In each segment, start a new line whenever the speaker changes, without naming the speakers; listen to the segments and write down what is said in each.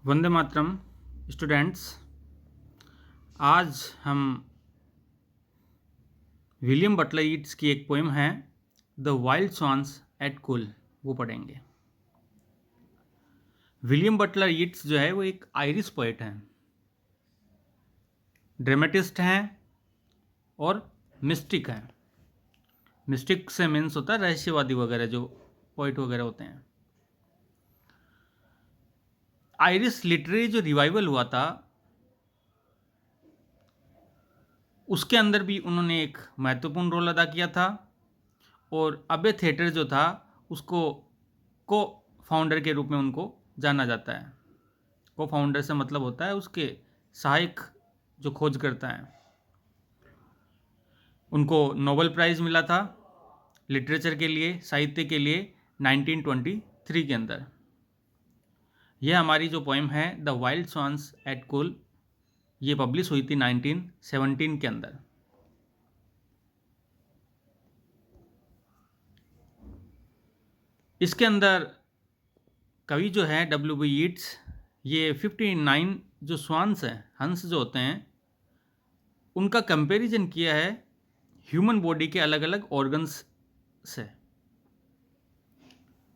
Vande Mataram students. आज हम William Butler Yeats की एक पोएम है the wild swans at Coole, वो पढ़ेंगे। विलियम बटलर यीट्स जो है वो एक आयरिश पोएट हैं, ड्रामेटिस्ट हैं और मिस्टिक हैं। मिस्टिक से मीन्स होता है रहस्यवादी वगैरह, जो पोएट वगैरह होते हैं। आयरिश लिटरेरी जो रिवाइवल हुआ था उसके अंदर भी उन्होंने एक महत्वपूर्ण रोल अदा किया था और अबे थिएटर जो था उसको को फाउंडर के रूप में उनको जाना जाता है। को फाउंडर से मतलब होता है उसके सहायक जो खोज करता है। उनको नोबेल प्राइज़ मिला था लिटरेचर के लिए, साहित्य के लिए 1923 के अंदर। यह हमारी जो पोएम है the wild swans at Coole, ये पब्लिश हुई थी 1917 के अंदर। इसके अंदर कवि जो है W.B. यीट्स, ये 59 जो स्वान्स हैं, हंस जो होते हैं, उनका कंपैरिजन किया है ह्यूमन बॉडी के अलग अलग ऑर्गन्स से।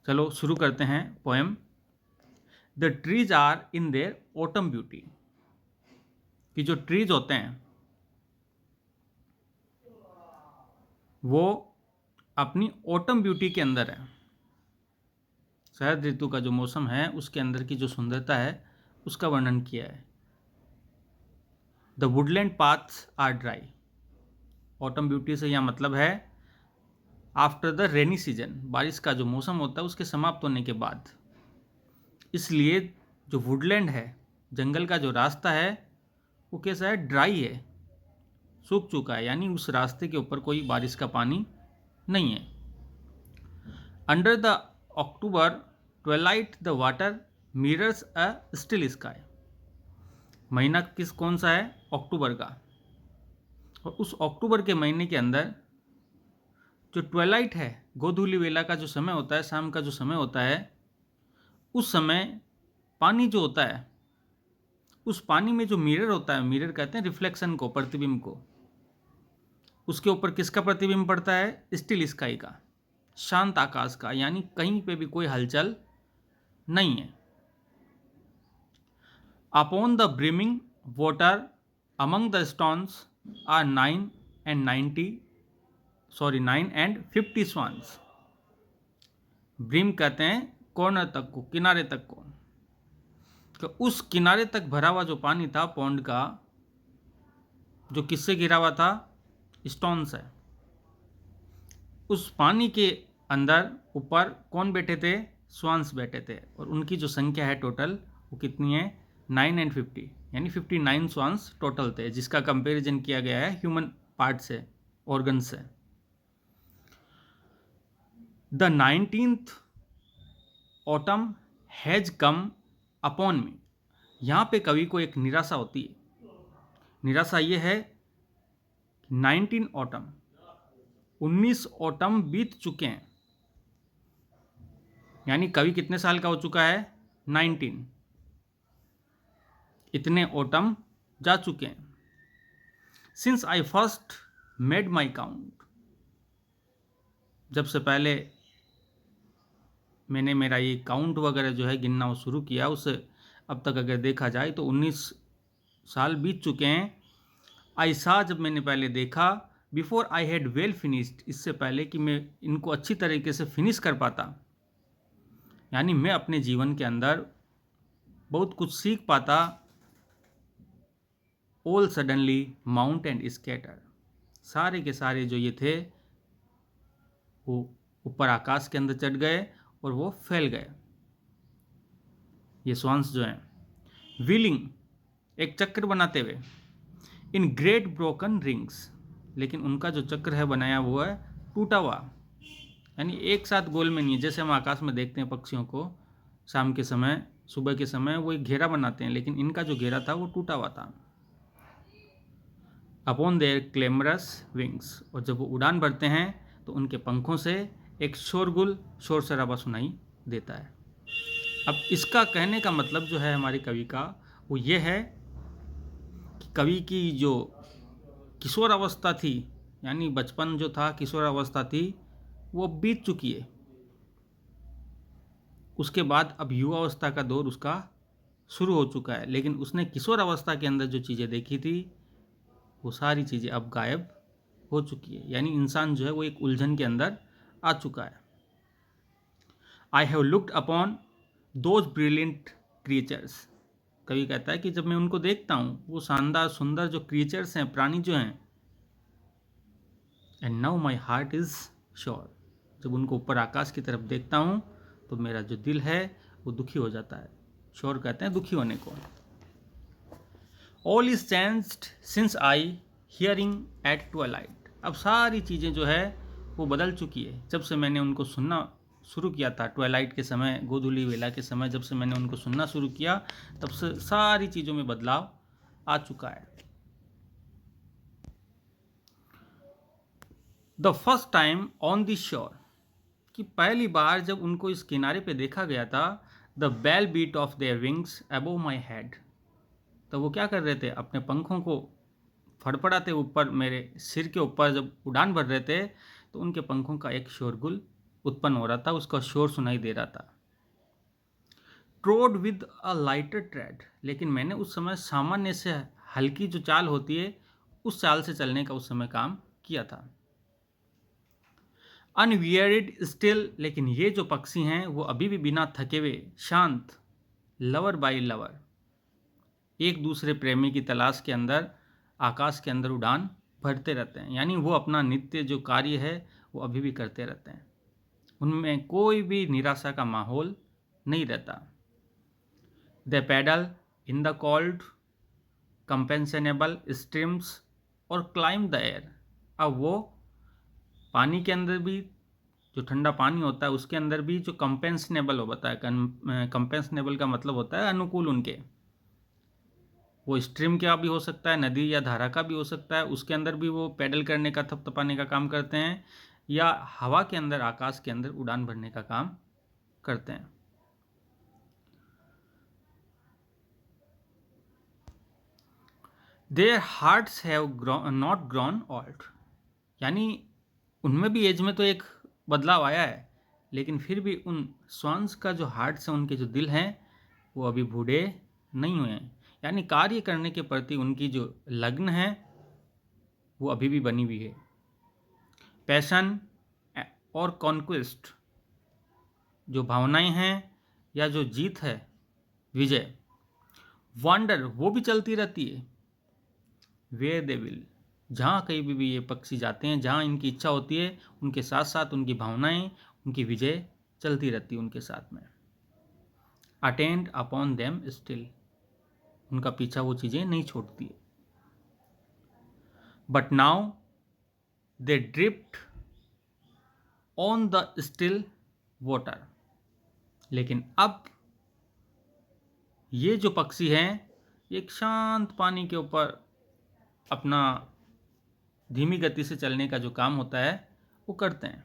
चलो शुरू करते हैं poem. The trees are in their autumn beauty, कि जो ट्रीज होते हैं वो अपनी ऑटम ब्यूटी के अंदर है। शरद ऋतु का जो मौसम है उसके अंदर की जो सुंदरता है उसका वर्णन किया है। The woodland paths are dry, autumn beauty से यह मतलब है आफ्टर द रेनी सीजन, बारिश का जो मौसम होता है उसके समाप्त होने के बाद। इसलिए जो वुडलैंड है, जंगल का जो रास्ता है, वो कैसा है, ड्राई है, सूख चुका है, यानी उस रास्ते के ऊपर कोई बारिश का पानी नहीं है। Under the October twilight the water mirrors a still sky, महीना कौन सा है, अक्टूबर का। और उस अक्टूबर के महीने के अंदर जो ट्वेलाइट है, गोधूली वेला का जो समय होता है, शाम का जो समय होता है, उस समय पानी जो होता है, उस पानी में जो मिरर होता है, मिरर कहते हैं रिफ्लेक्शन को, प्रतिबिंब को, उसके ऊपर किसका प्रतिबिंब पड़ता है, स्टिल स्काई का, शांत आकाश का, यानी कहीं पे भी कोई हलचल नहीं है। Upon the brimming water among the stones are 9 and 50 swans. Brim कहते हैं कॉर्नर तक को, किनारे तक को। तो उस किनारे तक भरा हुआ जो पानी था पॉन्ड का, जो किससे घिरा हुआ था, स्टोन से। उस पानी के अंदर ऊपर कौन बैठे थे, स्वान्स बैठे थे, और उनकी जो संख्या है टोटल वो कितनी है, 9 and 50, यानी 59 स्वान्स टोटल थे, जिसका कंपैरिजन किया गया है ह्यूमन पार्ट से, ऑर्गन से। The 19th autumn has come upon मी, यहाँ पे कवि को एक निराशा होती है। निराशा ये है 19 ऑटम, 19 ऑटम बीत चुके हैं, यानी कवि कितने साल का हो चुका है, 19, इतने ऑटम जा चुके हैं। Since I first made my count, जब से पहले मैंने मेरा ये काउंट वगैरह जो है गिनना वो शुरू किया, उससे अब तक अगर देखा जाए तो 19 साल बीत चुके हैं। आई सा, जब मैंने पहले देखा, before I had well finished, इससे पहले कि मैं इनको अच्छी तरीके से फिनिश कर पाता, यानी मैं अपने जीवन के अंदर बहुत कुछ सीख पाता। All suddenly mount and scatter, सारे के सारे जो ये थे वो ऊपर आकाश के अंदर चढ़ गए और वो फैल गए, ये स्वांस जो हैं। व्हीलिंग, एक चक्र बनाते हुए, इन ग्रेट ब्रोकन रिंग्स, लेकिन उनका जो चक्र है बनाया हुआ है टूटा हुआ, यानी एक साथ गोल में नहीं है। जैसे हम आकाश में देखते हैं पक्षियों को शाम के समय, सुबह के समय वो एक घेरा बनाते हैं, लेकिन इनका जो घेरा था वो टूटा हुआ था। अपॉन देयर क्लेमरस विंग्स, और जब वो उड़ान भरते हैं तो उनके पंखों से एक शोरगुल, शोर शराबा सुनाई देता है। अब इसका कहने का मतलब जो है हमारे कवि का, वो ये है कि कवि की जो किशोर अवस्था थी, यानी बचपन जो था, किशोर अवस्था थी, वो बीत चुकी है। उसके बाद अब युवा अवस्था का दौर उसका शुरू हो चुका है, लेकिन उसने किशोर अवस्था के अंदर जो चीज़ें देखी थी वो सारी चीज़ें अब गायब हो चुकी है। यानी इंसान जो है वो एक उलझन के अंदर आ चुका है। I have looked upon those brilliant creatures, कवि कहता है कि जब मैं उनको देखता हूँ, वो शानदार सुंदर जो क्रिएचर्स हैं, प्राणी जो हैं, and now my heart is sure, जब उनको ऊपर आकाश की तरफ देखता हूँ तो मेरा जो दिल है वो दुखी हो जाता है। श्योर कहते हैं दुखी होने को। All is changed since I hearing at twilight, अब सारी चीज़ें जो है वो बदल चुकी है जब से मैंने उनको सुनना शुरू किया था। ट्वेलाइट के समय, गोधूली वेला के समय जब से मैंने उनको सुनना शुरू किया, तब से सारी चीज़ों में बदलाव आ चुका है। The first time on the shore, कि पहली बार जब उनको इस किनारे पे देखा गया था, the bell beat of their wings above my head, तो वो क्या कर रहे थे, अपने पंखों को फड़फड़ाते ऊपर मेरे सिर के ऊपर जब उड़ान भर रहे थे, तो उनके पंखों का एक शोरगुल उत्पन्न हो रहा था, उसका शोर सुनाई दे रहा था। ट्रोड विद अ लाइटर ट्रेड, लेकिन मैंने उस समय सामान्य से हल्की जो चाल होती है उस चाल से चलने का उस समय काम किया था। अनवियरिड स्टिल, लेकिन ये जो पक्षी हैं वो अभी भी बिना थके हुए शांत, लवर बाई लवर, एक दूसरे प्रेमी की तलाश के अंदर आकाश के अंदर उड़ान भरते रहते हैं। यानी वो अपना नित्य जो कार्य है वो अभी भी करते रहते हैं, उनमें कोई भी निराशा का माहौल नहीं रहता। They paddle in the cold compensable streams और क्लाइम द एयर, अब वो पानी के अंदर भी, जो ठंडा पानी होता है उसके अंदर भी जो कंपेंसनेबल होता है, कंपेंसनेबल का मतलब होता है अनुकूल उनके, वो स्ट्रीम का भी हो सकता है, नदी या धारा का भी हो सकता है, उसके अंदर भी वो पैडल करने का, थपथपाने का काम करते हैं, या हवा के अंदर, आकाश के अंदर उड़ान भरने का काम करते हैं। There hearts have not grown old, यानी उनमें भी एज में तो एक बदलाव आया है, लेकिन फिर भी उन स्वांस का जो हार्ट्स हैं, उनके जो दिल हैं, वो अभी बूढ़े नहीं हुए हैं। यानी कार्य करने के प्रति उनकी जो लगन है वो अभी भी बनी हुई है। पैशन और कॉन्क्वेस्ट, जो भावनाएं हैं या जो जीत है, विजय, वंडर, वो भी चलती रहती है। वेयर दे विल, जहाँ कहीं भी ये पक्षी जाते हैं, जहाँ इनकी इच्छा होती है, उनके साथ साथ उनकी भावनाएं, उनकी विजय चलती रहती है उनके साथ में। अटेंड अपॉन देम स्टिल, उनका पीछा वो चीज़ें नहीं छोड़ती है। But now they drift on the still water, लेकिन अब ये जो पक्षी हैं एक शांत पानी के ऊपर अपना धीमी गति से चलने का जो काम होता है वो करते हैं।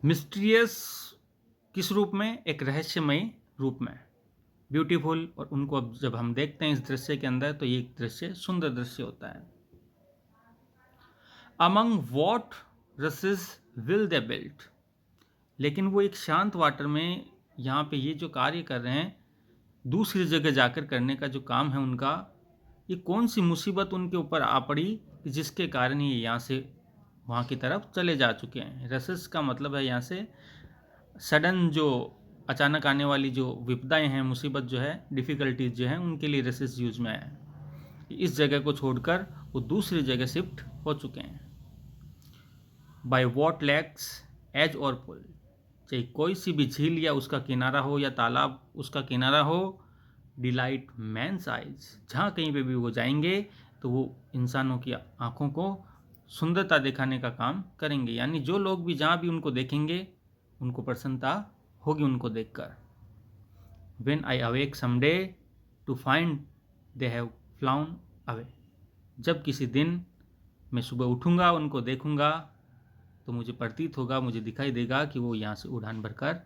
मिस्टीरियस किस रूप में, एक रहस्यमयी रूप में, ब्यूटीफुल, और उनको अब जब हम देखते हैं इस दृश्य के अंदर तो ये एक दृश्य सुंदर दृश्य होता है। Among what रसेस will they built, लेकिन वो एक शांत वाटर में यहाँ पे ये जो कार्य कर रहे हैं, दूसरी जगह जाकर करने का जो काम है उनका, ये कौन सी मुसीबत उनके ऊपर आ पड़ी जिसके कारण ये यहाँ से वहाँ की तरफ चले जा चुके हैं। रसेस का मतलब है यहाँ से सडन, जो अचानक आने वाली जो विपदाएं हैं, मुसीबत जो है, डिफ़िकल्टीज जो हैं, उनके लिए रसेस यूज में आया है। इस जगह को छोड़कर वो दूसरी जगह शिफ्ट हो चुके हैं। बाय वॉट लेक्स एज और पुल, चाहे कोई सी भी झील या उसका किनारा हो या तालाब उसका किनारा हो, डिलाइट मैंस आइज, जहाँ कहीं पे भी वो जाएंगे तो वो इंसानों की आँखों को सुंदरता दिखाने का काम करेंगे। यानी जो लोग भी जहाँ भी उनको देखेंगे उनको प्रसन्नता होगी उनको देखकर। When I awake someday to find they have flown away, जब किसी दिन मैं सुबह उठूँगा, उनको देखूँगा, तो मुझे प्रतीत होगा, मुझे दिखाई देगा कि वो यहाँ से उड़ान भरकर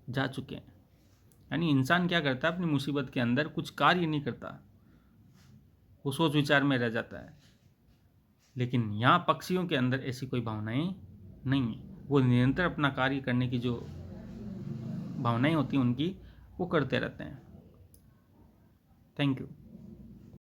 जा चुके हैं। यानी इंसान क्या करता है, अपनी मुसीबत के अंदर कुछ कार्य नहीं करता, वो सोच विचार में रह जाता है। लेकिन यहाँ पक्षियों के अंदर ऐसी कोई भावनाएं नहीं है, वो निरंतर अपना कार्य करने की जो भावनाएं होती हैं उनकी, वो करते रहते हैं। Thank you.